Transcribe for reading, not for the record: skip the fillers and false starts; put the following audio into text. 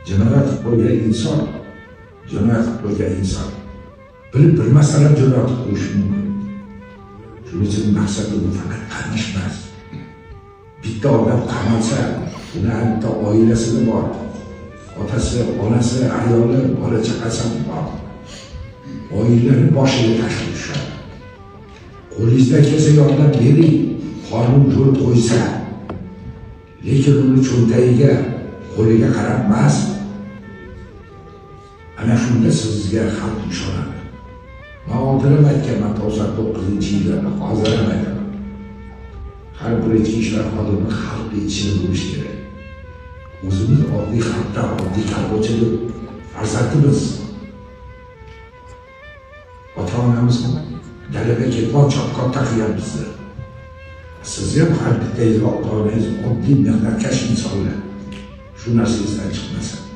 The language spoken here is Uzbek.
jinoyat qilib qo'ygan inson bilib bilmasdan ham jinoyat qilib qo'yishi mumkin. Shuning uchun maqsadi bu faqat qamash emas. Bitta odam qamalsa, uning bitta oilasi bor. Otasi, onasi, ayoli, bola chaqasi bor. Oilani boshiga tashib tushadi. Qo'lingizdan kelsa yordam bering, qonun yo'l qo'ysa. Lekin uni cho'ntagiga, qo'liga qarab emas. Ana shunda sizga xalq ishonadi. Men oldin ham aytganman 99-yillarda, hozir ham aytaman. Har bir ichki ishlar xodimi xalqni ichida bo'lishi kerak. O'zimiz oddiy xalqdan, oddiy kalbochilik farzandimiz. Ota-onamiz dalaga ketmon chopqotta qilgan bizni. Siz ham har bitta ota-onangiz oddiy mehnatkash insonlar. Shu narsangizdan chiqmasin.